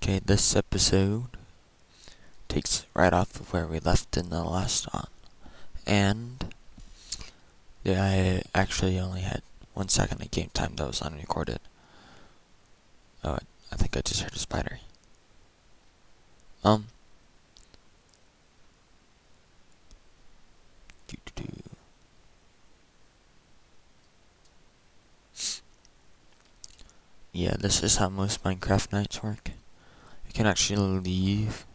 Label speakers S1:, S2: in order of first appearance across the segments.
S1: Okay, this episode takes right off of where we left in the last one. And yeah, I actually only had 1 second of game time that was unrecorded. Oh, I think I just heard a spider. Yeah, this is how most Minecraft nights work. You can actually leave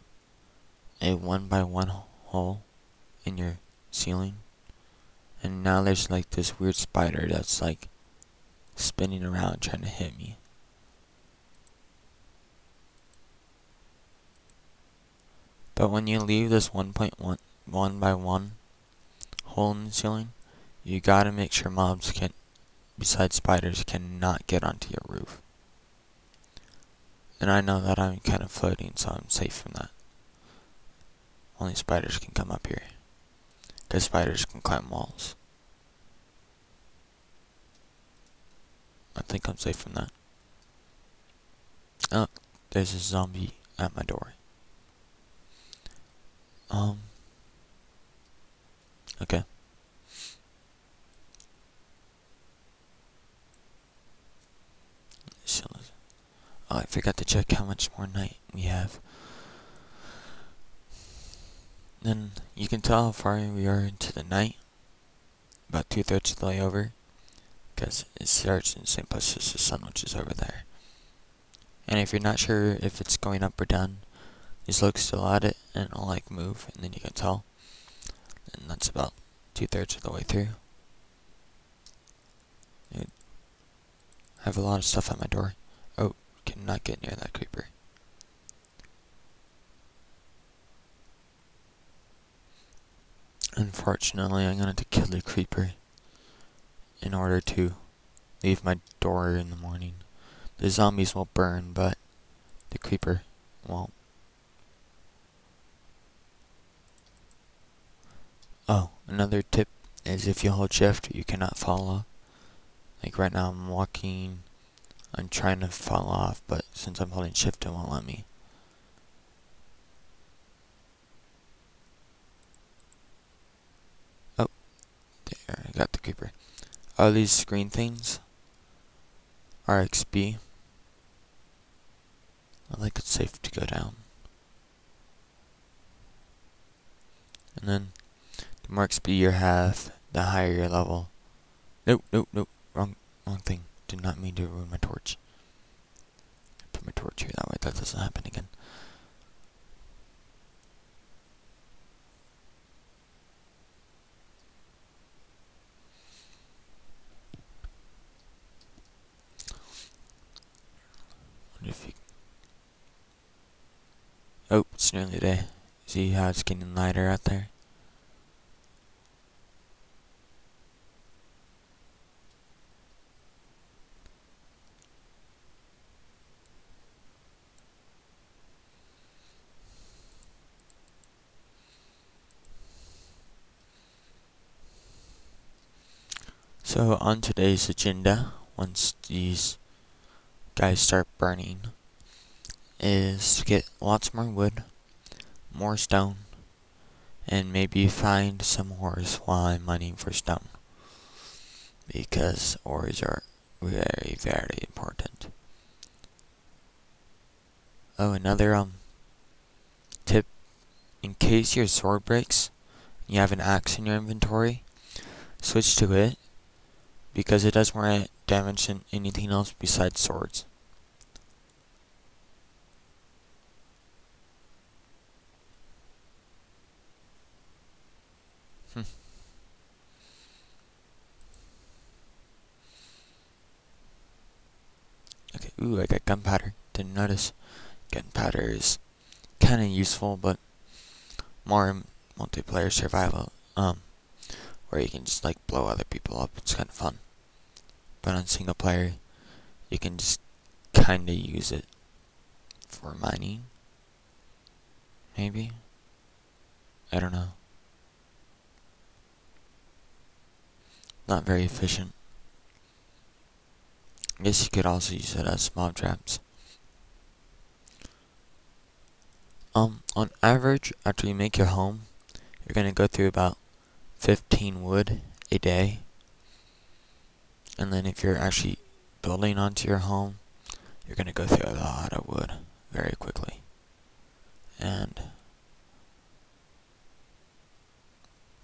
S1: a 1x1 hole in your ceiling. And now there's like this weird spider that's like spinning around trying to hit me. But when you leave this 1x1 hole in the ceiling, you gotta make sure mobs can, besides spiders, cannot get onto your roof. And I know that I'm kind of floating, so I'm safe from that. Only spiders can come up here, because spiders can climb walls. I think I'm safe from that. Oh, there's a zombie at my door. Okay. Oh, I forgot to check how much more night we have. Then you can tell how far we are into the night. About 2/3 of the way over. Because it starts in the same place as the sun, which is over there. And if you're not sure if it's going up or down, just look still at it and it'll like move, and then you can tell. And that's about 2/3 of the way through. I have a lot of stuff at my door. Oh, cannot get near that creeper. Unfortunately, I'm gonna have to kill the creeper in order to leave my door in the morning. The zombies will burn, but the creeper won't. Oh, another tip is if you hold shift, you cannot fall off. Like right now I'm walking, I'm trying to fall off, but since I'm holding shift it won't let me. Oh, there, I got the creeper. All these green things are XP. I think it's safe to go down. And then the more XP you have, the higher your level. Nope, wrong thing. Did not mean to ruin my torch. Put my torch here, that way that doesn't happen again. Wonder if you... Oh, it's nearly day. See how it's getting lighter out there? So on today's agenda, once these guys start burning, is to get lots more wood, more stone, and maybe find some ores while I'm mining for stone. Because ores are very, very important. Oh, another tip, in case your sword breaks, and you have an axe in your inventory, switch to it, because it does more damage than anything else besides swords. Okay, ooh, I got gunpowder. Didn't notice. Gunpowder is kind of useful, but more in multiplayer survival, where you can just like blow other people up. It's kind of fun. But on single player, you can just kind of use it for mining. Maybe. I don't know. Not very efficient. I guess you could also use it as mob traps. On average, after you make your home, you're gonna go through about 15 wood a day. And then if you're actually building onto your home, you're gonna go through a lot of wood very quickly. And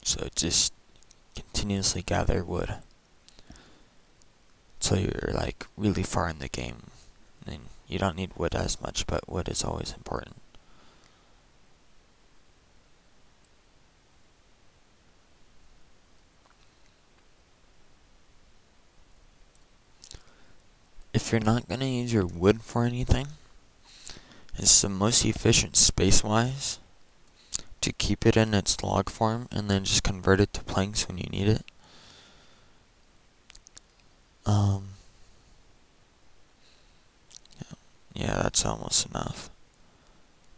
S1: so just continuously gather wood until you're like really far in the game. And you don't need wood as much, but wood is always important. If you're not gonna use your wood for anything, it's the most efficient space-wise to keep it in its log form and then just convert it to planks when you need it. Yeah, that's almost enough.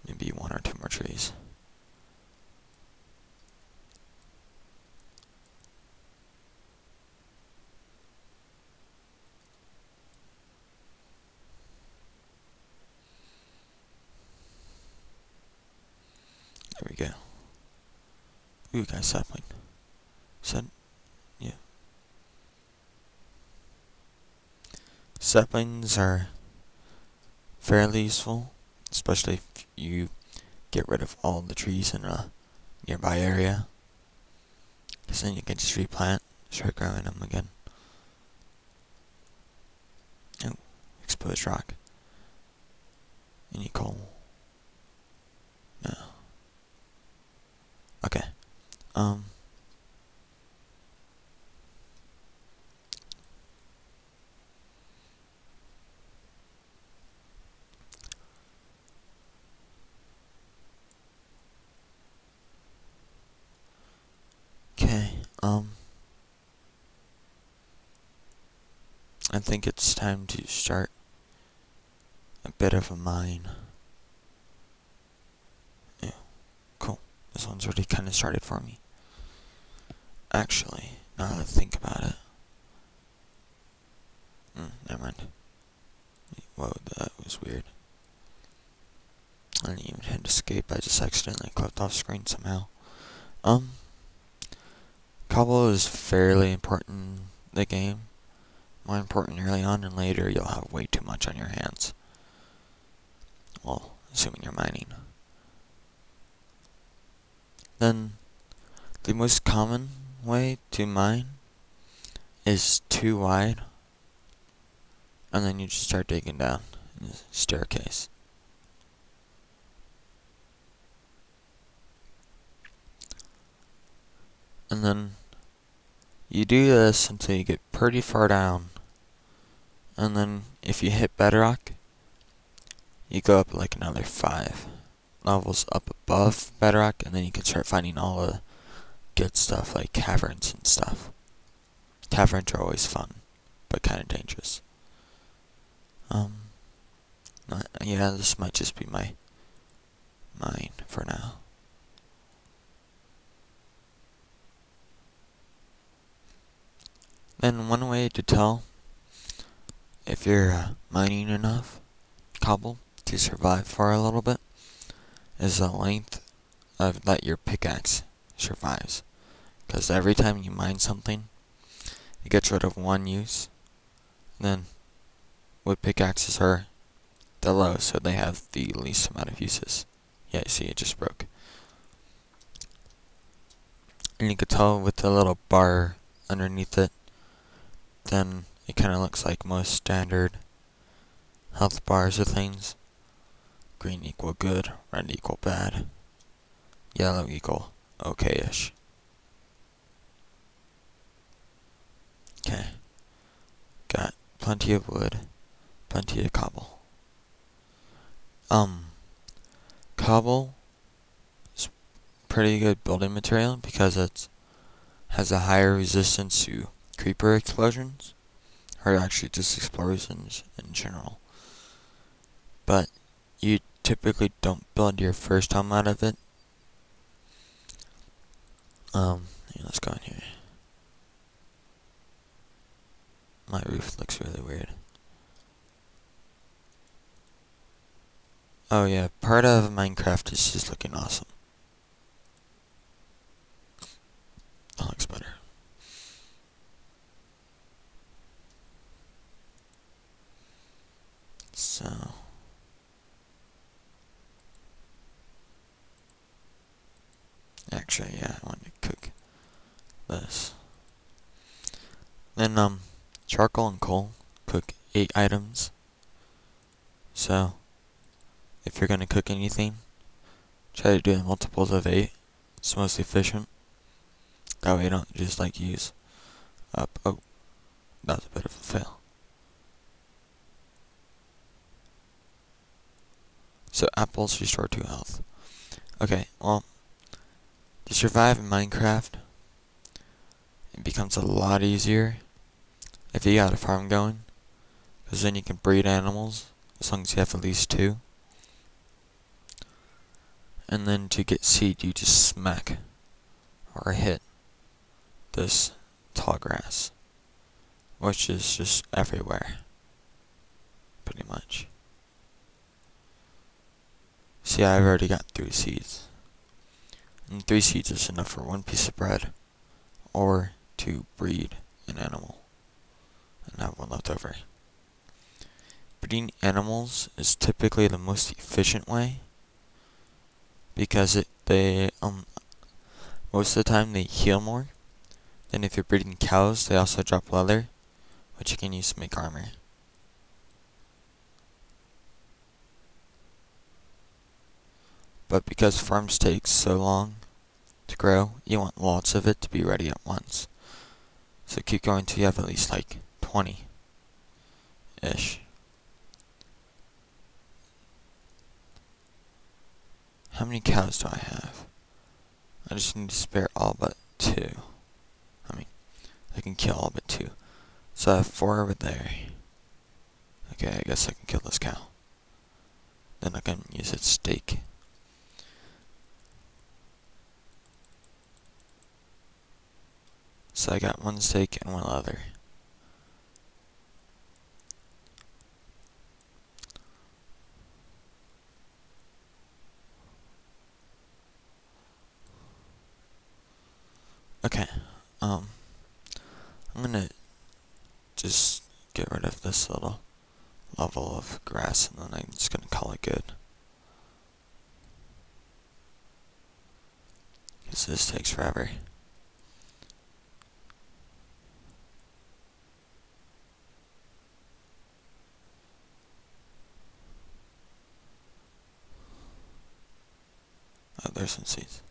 S1: Maybe one or two more trees. There we go. Ooh, got a sapling. Yeah. Saplings are fairly useful, especially if you get rid of all the trees in a nearby area. Because then you can just replant, start growing them again. Oh, exposed rock. Any coal? No. Okay. Okay, I think it's time to start a bit of a mine. Yeah, cool. This one's already kind of started for me. Actually, now that I think about it. Never mind. Whoa, that was weird. I didn't even hit escape, I just accidentally clicked off screen somehow. Cobble is fairly important in the game. More important early on, and later you'll have way too much on your hands. Well, assuming you're mining. Then, the most common way to mine is too wide, and then you just start digging down in the staircase. And then you do this until you get pretty far down, and then if you hit bedrock, you go up like another 5 levels up above bedrock, and then you can start finding all the good stuff like caverns and stuff. Caverns are always fun, but kind of dangerous. Yeah, this might just be my mine for now. Then one way to tell if you're mining enough cobble to survive for a little bit is the length of that your pickaxe survives. Because every time you mine something, it gets rid of one use. Then wood pickaxes are the lowest, so they have the least amount of uses. Yeah, you see, it just broke. And you can tell with the little bar underneath it, then it kind of looks like most standard health bars or things. Green equal good, red equal bad, yellow equal okay-ish. Okay, got plenty of wood, plenty of cobble. Cobble is pretty good building material because it has a higher resistance to creeper explosions, or actually just explosions in general. But you typically don't build your first home out of it. Let's go in here. My roof looks really weird. Oh yeah, part of Minecraft is just looking awesome. That looks better. So actually, yeah, I want to cook this. Then charcoal and coal cook 8 items. So if you're gonna cook anything, try to do it in multiples of 8. It's most efficient. That way you don't just like use up. Oh, that was a bit of a fail. So apples restore 2 health. Okay, well, to survive in Minecraft, it becomes a lot easier if you got a farm going, because then you can breed animals as long as you have at least 2. And then to get seed, you just smack or hit this tall grass, which is just everywhere, pretty much. See, I've already got 3 seeds. And 3 seeds is enough for 1 piece of bread, or to breed an animal, and have 1 left over. Breeding animals is typically the most efficient way, because they most of the time they heal more. Then if you're breeding cows, they also drop leather, which you can use to make armor. But because farms take so long to grow, you want lots of it to be ready at once. So keep going till you have at least like 20-ish. How many cows do I have? I just need to spare all but 2. I mean, I can kill all but 2. So I have 4 over there. Okay, I guess I can kill this cow. Then I can use its steak. So I got 1 steak and 1 leather. Okay, I'm gonna just get rid of this little level of grass, and then I'm just gonna call it good. Because this takes forever. Oh, there's some seeds.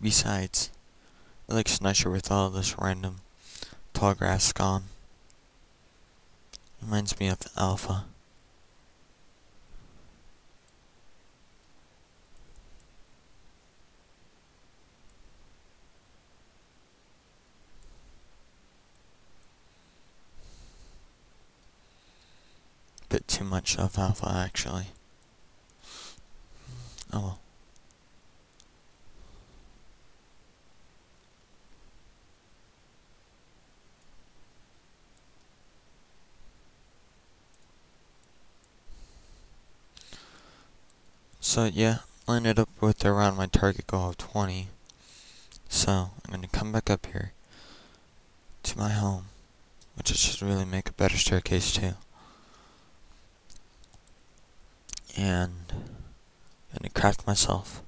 S1: Besides, it looks nicer with all this random tall grass gone. Reminds me of Alpha. Bit too much of Alpha, actually. Oh well. So yeah, I ended up with around my target goal of 20. So I'm gonna come back up here to my home, which I should really make a better staircase too. And I'm gonna craft myself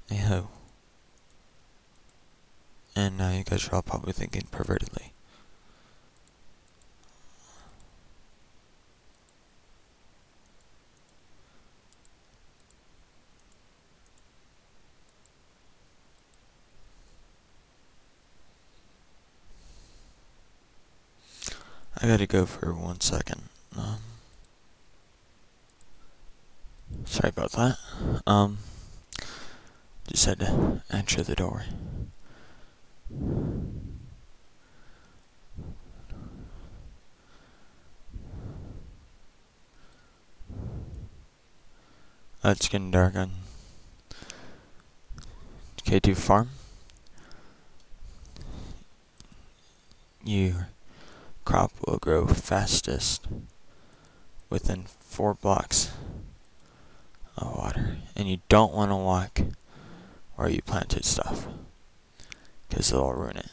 S1: a hoe. And now you guys are all probably thinking pervertedly. I gotta go for 1 second. Sorry about that. Just had to enter the door. It's getting dark on K2 Farm. your crop will grow fastest within 4 blocks of water. And you don't want to walk where you planted stuff, because it'll ruin it.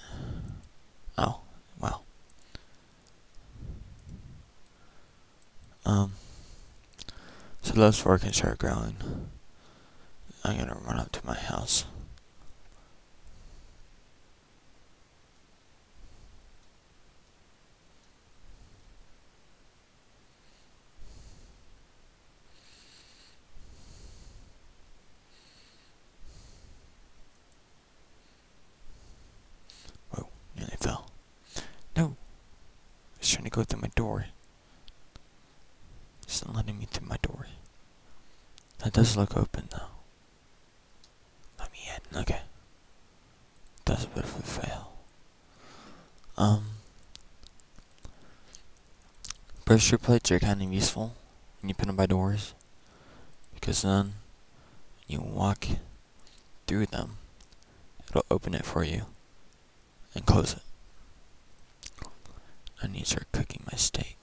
S1: Oh, wow. So those 4 can start growing. I'm gonna run up to my house. Whoa, nearly fell. No! I was trying to go through my door. It's not letting me through my door. That does look open though. Let me in. Okay. That's a bit of a fail. Pressure plates are kind of useful when you put them by doors, because then you walk through them, it'll open it for you and close it. I need to start cooking my steak.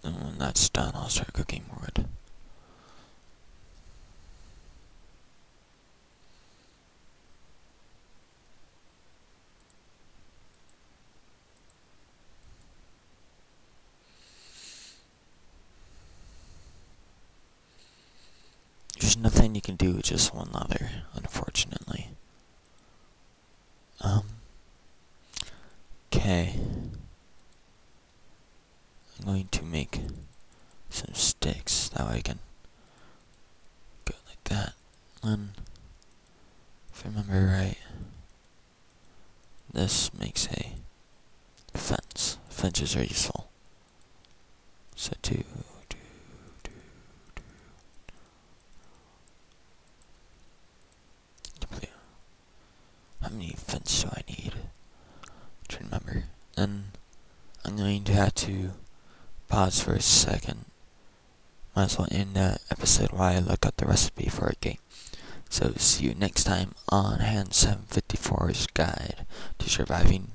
S1: And when that's done, I'll start cooking more wood. There's nothing you can do with just one leather, unfortunately. Okay. I'm going to make some sticks, that way I can go like that. And if I remember right, this makes a fence. Fences are useful. So how many fence do I need? To remember. And I'm going to have to pause for a second. Might as well end that episode while I look up the recipe for a game. So see you next time on Hand 754's Guide to Surviving